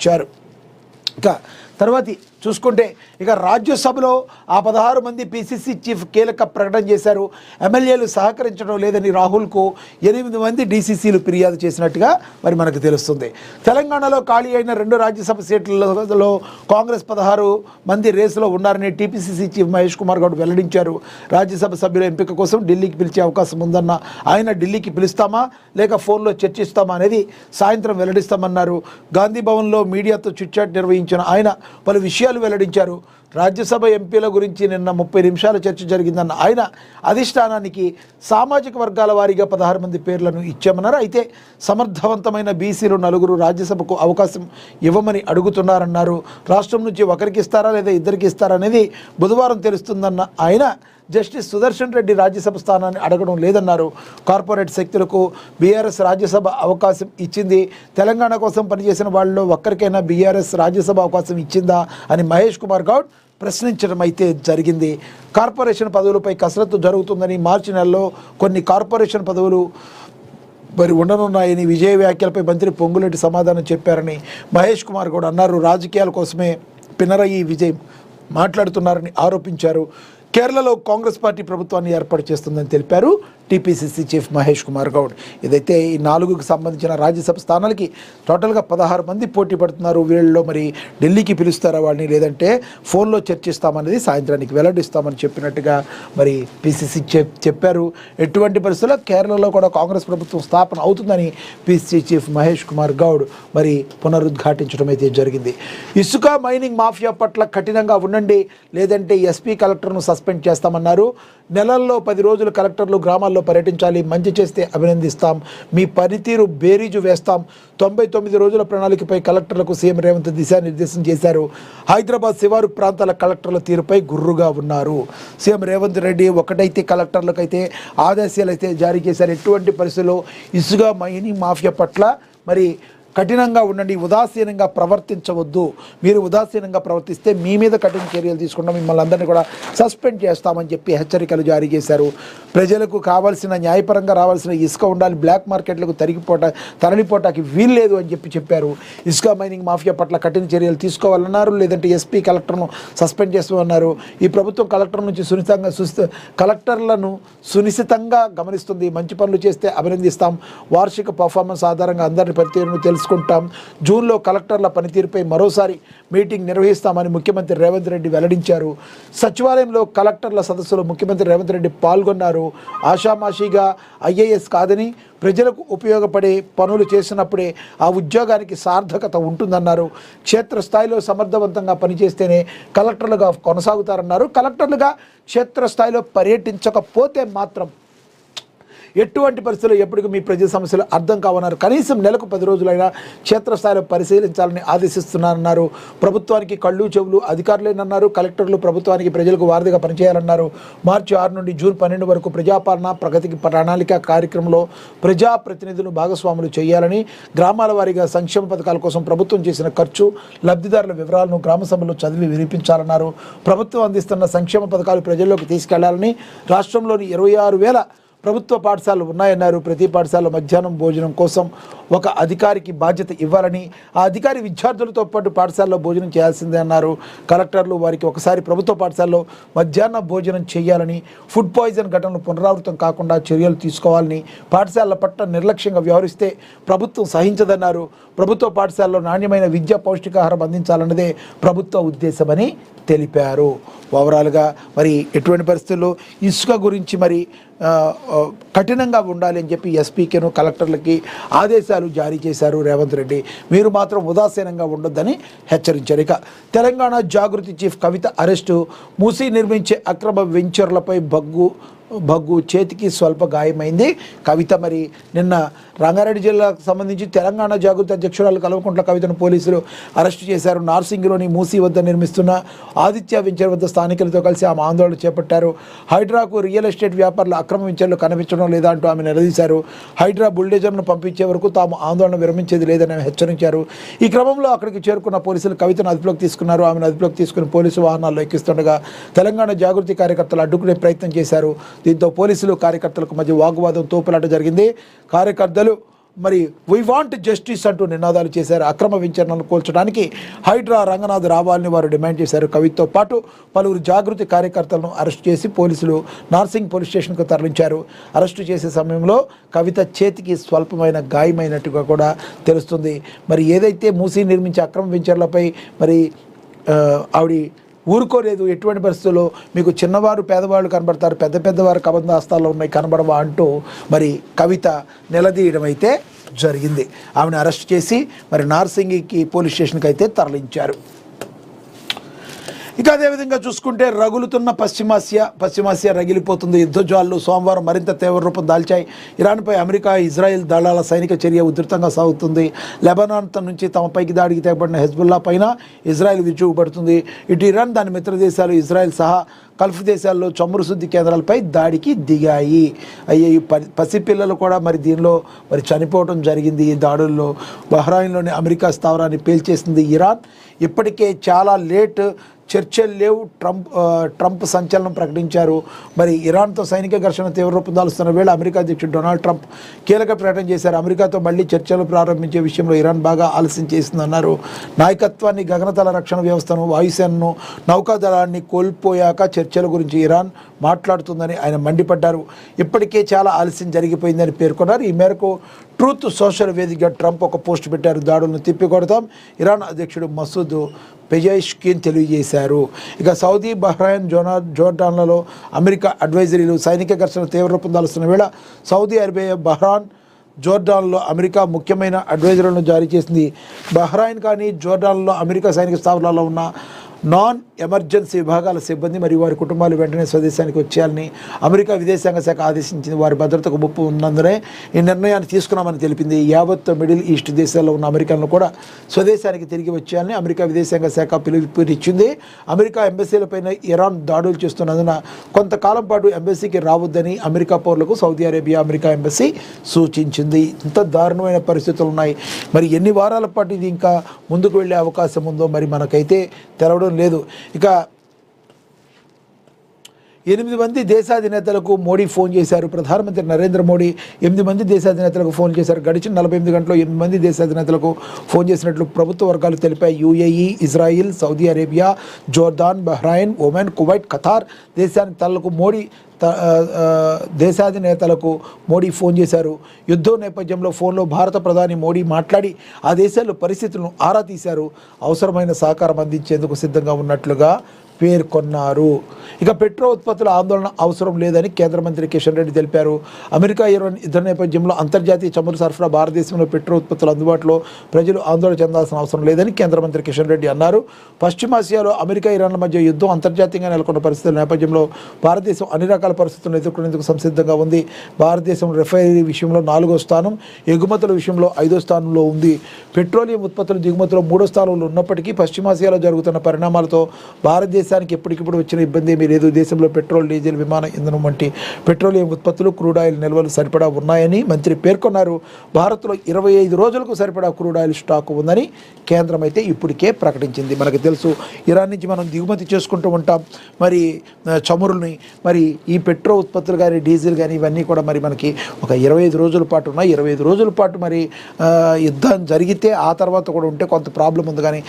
ఇచ్చారు. ఇక తర్వాత చూసుకుంటే ఇక రాజ్యసభలో ఆ 16 మంది పిసిసి చీఫ్ కీలక ప్రకటన చేశారు. ఎమ్మెల్యేలు సహకరించడం లేదని రాహుల్కు 8 మంది డీసీసీలు ఫిర్యాదు చేసినట్టుగా మరి మనకు తెలుస్తుంది. తెలంగాణలో ఖాళీ అయిన 2 రాజ్యసభ సీట్లలో కాంగ్రెస్ 16 మంది రేసులో ఉన్నారని టీపీసీసీ చీఫ్ మహేష్ కుమార్ గౌడ్ వెల్లడించారు. రాజ్యసభ సభ్యుల ఎంపిక కోసం ఢిల్లీకి పిలిచే అవకాశం ఉందన్న ఆయన ఢిల్లీకి పిలుస్తామా లేక ఫోన్లో చర్చిస్తామా అనేది సాయంత్రం వెల్లడిస్తామన్నారు. గాంధీ భవన్లో మీడియాతో చిట్చాట్ నిర్వహించిన ఆయన పలు విషయాలు వెల్లడించారు. రాజ్యసభ ఎంపీల గురించి నిన్న 30 నిమిషాల చర్చ జరిగిందన్న ఆయన అధిష్టానానికి సామాజిక వర్గాల వారీగా 16 మంది పేర్లను ఇచ్చామన్నారు. అయితే సమర్థవంతమైన బీసీలు 4 రాజ్యసభకు అవకాశం ఇవ్వమని అడుగుతున్నారన్నారు. రాష్ట్రం నుంచి ఒకరికి ఇస్తారా లేదా ఇద్దరికి ఇస్తారా అనేది బుధవారం తెలుస్తుందన్న ఆయన జస్టిస్ సుదర్శన్ రెడ్డి రాజ్యసభ స్థానాన్ని అడగడం లేదన్నారు. కార్పొరేట్ శక్తులకు బీఆర్ఎస్ రాజ్యసభ అవకాశం ఇచ్చింది. తెలంగాణ కోసం పనిచేసిన వాళ్ళలో ఒక్కరికైనా బీఆర్ఎస్ రాజ్యసభ అవకాశం ఇచ్చిందా అని మహేష్ కుమార్ గౌడ్ ప్రశ్నించడం అయితే జరిగింది. కార్పొరేషన్ పదవులపై కసరత్తు జరుగుతుందని, మార్చి నెలలో కొన్ని కార్పొరేషన్ పదవులు మరి ఉండనున్నాయని విజయ వ్యాఖ్యలపై మంత్రి పొంగులేటి సమాధానం చెప్పారని మహేష్ కుమార్ గౌడ్ అన్నారు. రాజకీయాల కోసమే పినరయి విజయ్ మాట్లాడుతున్నారని ఆరోపించారు. కేరళలో కాంగ్రెస్ పార్టీ ప్రభుత్వాన్ని ఏర్పాటు చేస్తుందని తెలిపారు టీపీసీసీ చీఫ్ మహేష్ కుమార్ గౌడ్. ఇదైతే ఈ 4కు సంబంధించిన రాజ్యసభ స్థానాలకి టోటల్గా 16 మంది పోటీ పడుతున్నారు. వీళ్ళలో మరి ఢిల్లీకి పిలుస్తారా వాళ్ళని లేదంటే ఫోన్లో చర్చిస్తామనేది సాయంత్రానికి వెల్లడిస్తామని చెప్పినట్టుగా మరి పీసీసీ చెప్పారు. ఎటువంటి పరిస్థితుల్లో కేరళలో కూడా కాంగ్రెస్ ప్రభుత్వం స్థాపన అవుతుందని పీసీసీ చీఫ్ మహేష్ కుమార్ గౌడ్ మరి పునరుద్ఘాటించడం అయితే జరిగింది. ఇసుక మైనింగ్ మాఫియా పట్ల కఠినంగా ఉండండి లేదంటే ఎస్పీ కలెక్టర్ను సస్పెండ్ చేస్తామన్నారు. నెలల్లో 10 రోజులు కలెక్టర్లు గ్రామాల్లో పర్యటించాలి. మంచి చేస్తే అభినందిస్తాం. మీ పనితీరు బేరీజు వేస్తాం. 99 రోజుల ప్రణాళికపై కలెక్టర్లకు సీఎం రేవంత్ దిశానిర్దేశం చేశారు. హైదరాబాద్ శివారు ప్రాంతాల కలెక్టర్ల తీరుపై గుర్రుగా ఉన్నారు. సీఎం రేవంత్ రెడ్డి ఒకటైతే కలెక్టర్లకైతే ఆదేశాలు అయితే జారీ చేశారు. ఎటువంటి పరిస్థితుల్లో ఇసుక మైనింగ్ మాఫియా పట్ల మరి కఠినంగా ఉండండి, ఉదాసీనంగా ప్రవర్తించవద్దు. మీరు ఉదాసీనంగా ప్రవర్తిస్తే మీ మీద కఠిన చర్యలు తీసుకుంటాం, మిమ్మల్ని అందరినీ కూడా సస్పెండ్ చేస్తామని చెప్పి హెచ్చరికలు జారీ చేశారు. ప్రజలకు కావాల్సిన న్యాయపరంగా రావాల్సిన ఇసుక ఉండాలి, బ్లాక్ మార్కెట్లకు తరలిపోటానికి వీల్లేదు అని చెప్పారు. ఇసుక మైనింగ్ మాఫియా పట్ల కఠిన చర్యలు తీసుకోవాలన్నారు. లేదంటే ఎస్పీ కలెక్టర్ను సస్పెండ్ చేస్తామన్నారు. ఈ ప్రభుత్వం కలెక్టర్ నుంచి కలెక్టర్లను సునిశితంగా గమనిస్తుంది. మంచి పనులు చేస్తే అభినందిస్తాం. వార్షిక పర్ఫార్మెన్స్ ఆధారంగా అందరి పనితీరును తెలుసుకుంటాం. జూన్లో కలెక్టర్ల పనితీరుపై మరోసారి మీటింగ్ నిర్వహిస్తామని ముఖ్యమంత్రి రేవంత్ రెడ్డి వెల్లడించారు. సచివాలయంలో కలెక్టర్ల సదస్సులో ముఖ్యమంత్రి రేవంత్ రెడ్డి పాల్గొన్నారు. ఆషామాషిగా ఐఏఎస్ కాదని ప్రజలకు ఉపయోగపడే పనులు చేసినప్పుడే ఆ ఉద్యోగానికి సార్థకత ఉంటుందన్నారు. క్షేత్రస్థాయిలో సమర్థవంతంగా పనిచేస్తేనే కలెక్టర్లుగా కొనసాగుతారన్నారు. కలెక్టర్లుగా క్షేత్రస్థాయిలో పర్యటించకపోతే మాత్రం ఎటువంటి పరిస్థితుల్లో ఎప్పటికీ మీ ప్రజల సమస్యలు అర్థం కావన్నారు. కనీసం నెలకు 10 రోజులైనా క్షేత్రస్థాయిలో పరిశీలించాలని ఆదేశిస్తున్నారన్నారు. ప్రభుత్వానికి కళ్ళు చెవులు అధికారులేనన్నారు. కలెక్టర్లు ప్రభుత్వానికి ప్రజలకు వారధిగా పనిచేయాలన్నారు. మార్చి 6 నుండి జూన్ 12 వరకు ప్రజాపాలన ప్రగతికి ప్రణాళిక కార్యక్రమంలో ప్రజాప్రతినిధులు భాగస్వాములు చేయాలని, గ్రామాల వారీగా సంక్షేమ పథకాల కోసం ప్రభుత్వం చేసిన ఖర్చు, లబ్ధిదారుల వివరాలను గ్రామ సభలో చదివి వినిపించాలన్నారు. ప్రభుత్వం అందిస్తున్న సంక్షేమ పథకాలు ప్రజల్లోకి తీసుకెళ్లాలని, రాష్ట్రంలోని 26,000 ప్రభుత్వ పాఠశాలలు ఉన్నాయన్నారు. ప్రతి పాఠశాలలో మధ్యాహ్నం భోజనం కోసం ఒక అధికారికి బాధ్యత ఇవ్వాలని, ఆ అధికారి విద్యార్థులతో పాటు పాఠశాలలో భోజనం చేయాల్సిందే అన్నారు. కలెక్టర్లు వారికి ఒకసారి ప్రభుత్వ పాఠశాలలో మధ్యాహ్న భోజనం చేయాలని, ఫుడ్ పాయిజన్ ఘటనలు పునరావృతం కాకుండా చర్యలు తీసుకోవాలని, పాఠశాలల పట్ల నిర్లక్ష్యంగా వ్యవహరిస్తే ప్రభుత్వం సహించదన్నారు. ప్రభుత్వ పాఠశాలలో నాణ్యమైన విద్య, పౌష్టికాహారం అందించాలన్నదే ప్రభుత్వ ఉద్దేశమని తెలిపారు. ఓవరాల్గా మరి ఎటువంటి పరిస్థితుల్లో ఇసుక గురించి మరి కఠినంగా ఉండాలి అని చెప్పి ఎస్పీకేను కలెక్టర్లకి ఆదేశాలు జారీ చేశారు రేవంత్ రెడ్డి. మీరు మాత్రం ఉదాసీనంగా ఉండొద్దని హెచ్చరించారు. ఇక తెలంగాణ జాగృతి చీఫ్ కవిత అరెస్టు. మూసీ నిర్మించే అక్రమ వెంచర్లపై భగ్గు చేతికి స్వల్ప గాయమైంది. కవిత మరి నిన్న రంగారెడ్డి జిల్లాకు సంబంధించి తెలంగాణ జాగృతి అధ్యక్షురాలు కల్వకుంట్ల కవితను పోలీసులు అరెస్టు చేశారు. నార్సింగ్లోని మూసీ వద్ద నిర్మిస్తున్న ఆదిత్య వెంచర్ వద్ద స్థానికులతో కలిసి ఆమె ఆందోళన చేపట్టారు. హైడ్రాకు రియల్ ఎస్టేట్ వ్యాపారులు అక్రమ వెంచర్లు కనిపించడం లేదా అంటూ ఆమె నిలదీశారు. హైడ్రా బుల్డేజర్ను పంపించే వరకు తాము ఆందోళన విరమించేది లేదని ఆమె హెచ్చరించారు. ఈ క్రమంలో అక్కడికి చేరుకున్న పోలీసులు కవితను అదుపులోకి తీసుకున్నారు. ఆమెను అదుపులోకి తీసుకుని పోలీసు వాహనాల్లో ఎక్కిస్తుండగా తెలంగాణ జాగృతి కార్యకర్తలు అడ్డుకునే ప్రయత్నం చేశారు. దీంతో పోలీసులు కార్యకర్తలకు మధ్య వాగ్వాదం, తోపులాట జరిగింది. కార్యకర్తలు మరి వీ వాంట్ జస్టిస్ అంటూ నినాదాలు చేశారు. అక్రమ విచారణను కూల్చడానికి హైడ్రా రంగనాథ్ రావాలని వారు డిమాండ్ చేశారు. కవితతో పాటు పలువురు జాగృతి కార్యకర్తలను అరెస్ట్ చేసి పోలీసులు నార్సింగ్ పోలీస్ స్టేషన్కు తరలించారు. అరెస్టు చేసే సమయంలో కవిత చేతికి స్వల్పమైన గాయమైనట్టుగా కూడా తెలుస్తుంది. మరి ఏదైతే మూసీ నిర్మించే అక్రమ విచారణలపై మరి ఆవిడ ఊరుకోలేదు. ఎటువంటి పరిస్థితుల్లో మీకు చిన్నవారు పేదవాళ్ళు కనబడతారు, పెద్ద పెద్దవారు కబంధ హస్తాల్లో ఉన్నాయి కనబడవా అంటూ మరి కవిత నిలదీయడం అయితే జరిగింది. ఆమెను అరెస్ట్ చేసి మరి నార్సింగికి పోలీస్ స్టేషన్కి అయితే తరలించారు. ఇక అదేవిధంగా చూసుకుంటే రగులుతున్న పశ్చిమాసియా రగిలిపోతుంది. యుద్ధజ్వాలలు సోమవారం మరింత తీవ్ర రూపం దాల్చాయి. ఇరాన్పై అమెరికా, ఇజ్రాయెల్ దళాల సైనిక చర్య ఉధృతంగా సాగుతుంది. లెబనాన్ నుంచి తమపైకి దాడికి తెగబడిన హెజ్బుల్లా పైన ఇజ్రాయెల్ విరుచుకుపడుతుంది. ఇటు ఇరాన్ దాని మిత్ర దేశాలు ఇజ్రాయెల్ సహా గల్ఫ్ దేశాల్లో చమురు శుద్ధి కేంద్రాలపై దాడికి దిగాయి. ఈ పసిపిల్లలు కూడా మరి దీనిలో మరి చనిపోవడం జరిగింది. ఈ దాడుల్లో బహ్రాయిన్లోని అమెరికా స్థావరాన్ని పేల్చేసింది ఇరాన్. ఇప్పటికే చాలా లేట్, చర్చలు లేవు. ట్రంప్ సంచలనం ప్రకటించారు. మరి ఇరాన్తో సైనిక ఘర్షణ తీవ్ర రూపం దాలుస్తున్న వేళ అమెరికా అధ్యక్షుడు డొనాల్డ్ ట్రంప్ కీలక ప్రకటన చేశారు. అమెరికాతో మళ్లీ చర్చలు ప్రారంభించే విషయంలో ఇరాన్ బాగా ఆలస్యం చేసిందన్నారు. నాయకత్వాన్ని, గగనతల రక్షణ వ్యవస్థను, వాయుసేనను, నౌకాదళాన్ని కోల్పోయాక చర్చల గురించి ఇరాన్ మాట్లాడుతుందని ఆయన మండిపడ్డారు. ఇప్పటికే చాలా ఆలస్యం జరిగిపోయిందని పేర్కొన్నారు. ఈ మేరకు ట్రూత్ సోషల్ వేదికగా ట్రంప్ ఒక పోస్ట్ పెట్టారు. దాడులను తిప్పికొడతాం, ఇరాన్ అధ్యక్షుడు మసూద్ పెజెష్కిన్ తెలియజేశారు. ఇక సౌదీ, బహ్రెయిన్, జోర్డాన్లలో అమెరికా అడ్వైజరీలు సైనిక ఘర్షణ తీవ్ర రూపం దాలుస్తున్న వేళ సౌదీ అరేబియా, బహ్రాన్, జోర్డాన్లో అమెరికా ముఖ్యమైన అడ్వైజరీలను జారీ చేసింది. బహ్రెయిన్ కానీ జోర్డాన్లో అమెరికా సైనిక స్థావరాల్లో ఉన్న నాన్ ఎమర్జెన్సీ విభాగాల సిబ్బంది మరియు వారి కుటుంబాలు వెంటనే స్వదేశానికి వచ్చేయాలని అమెరికా విదేశాంగ శాఖ ఆదేశించింది. వారి భద్రతకు ముప్పు ఉన్నందునే ఈ నిర్ణయాన్ని తీసుకున్నామని తెలిపింది. యావత్ మిడిల్ ఈస్ట్ దేశాల్లో ఉన్న అమెరికన్లు కూడా స్వదేశానికి తిరిగి వచ్చేయాలని అమెరికా విదేశాంగ శాఖ పిలుపునిచ్చింది. అమెరికా ఎంబసీలపైన ఇరాన్ దాడులు చేస్తున్నందున కొంతకాలం పాటు ఎంబసీకి రావద్దని అమెరికా పౌరులకు సౌదీ అరేబియా, అమెరికా ఎంబసీ సూచించింది. ఇంత దారుణమైన పరిస్థితులు ఉన్నాయి. మరి ఎన్ని వారాల పాటు ఇది ఇంకా ముందుకు వెళ్ళే అవకాశం ఉందో మరి మనకైతే తెలవడం లేదు. ఇక 8 మంది దేశాధినేతలకు మోడీ ఫోన్ చేశారు. ప్రధానమంత్రి నరేంద్ర మోడీ 8 మంది దేశాధినేతలకు ఫోన్ చేశారు. గడిచిన 48 గంటల్లో 8 మంది దేశాధినేతలకు ఫోన్ చేసినట్లు ప్రభుత్వ వర్గాలు తెలిపాయి. UAE, Israel, Saudi Arabia, Jordan, Bahrain, Oman, Kuwait, Qatar దేశాధినేతలకు మోడీ ఫోన్ చేశారు. యుద్ధం నేపథ్యంలో ఫోన్లో భారత ప్రధాని మోడీ మాట్లాడి ఆ దేశాల్లో పరిస్థితులను ఆరా తీశారు. అవసరమైన సహకారం అందించేందుకు సిద్ధంగా ఉన్నట్లుగా పేర్కొన్నారు. ఇక పెట్రోల్ ఉత్పత్తుల ఆందోళన అవసరం లేదని కేంద్ర మంత్రి కిషన్ రెడ్డి తెలిపారు. అమెరికా యుద్ధ నేపథ్యంలో అంతర్జాతీయ చమురు సరఫరా, భారతదేశంలో పెట్రోల్ ఉత్పత్తులు అందుబాటులో, ప్రజలు ఆందోళన చెందాల్సిన అవసరం లేదని కేంద్ర మంత్రి కిషన్ రెడ్డి అన్నారు. పశ్చిమాసియాలో అమెరికా, ఇరాన్ల మధ్య యుద్ధం అంతర్జాతీయంగా నెలకొన్న పరిస్థితుల నేపథ్యంలో భారతదేశం అన్ని రకాల పరిస్థితులను ఎదుర్కొనేందుకు సంసిద్ధంగా ఉంది. భారతదేశం రిఫైనరీ విషయంలో 4వ స్థానం, ఎగుమతుల విషయంలో 5వ స్థానంలో ఉంది. పెట్రోలియం ఉత్పత్తుల దిగుమతిలో 3వ స్థానంలో ఉన్నప్పటికీ పశ్చిమాసియాలో జరుగుతున్న పరిణామాలతో భారతదేశానికి ఎప్పటికిప్పుడు వచ్చిన ఇబ్బంది ఏమీ లేదు. దేశంలో పెట్రోల్, డీజిల్, విమాన ఇంధనం వంటి పెట్రోలియం ఉత్పత్తులు, క్రూడ్ ఆయిల్ నిల్వలు సరిపడా ఉన్నాయని మంత్రి పేర్కొన్నారు. భారత్లో 25 రోజులకు సరిపడా క్రూడ్ ఆయిల్ స్టాక్ ఉందని కేంద్రం అయితే ఇప్పటికే ప్రకటించింది. మనకు తెలుసు, ఇరాన్ నుంచి మనం దిగుమతి చేసుకుంటూ ఉంటాం మరి చమురుల్ని. మరి ఈ పెట్రోల్ ఉత్పత్తులు కానీ, డీజిల్ కానీ ఇవన్నీ కూడా మరి మనకి ఒక 25 రోజుల పాటు ఉన్నాయి. 25 రోజుల పాటు మరి యుద్ధం జరిగితే ఆ తర్వాత కూడా ఉంటే కొంత ప్రాబ్లం ఉంది. కానీ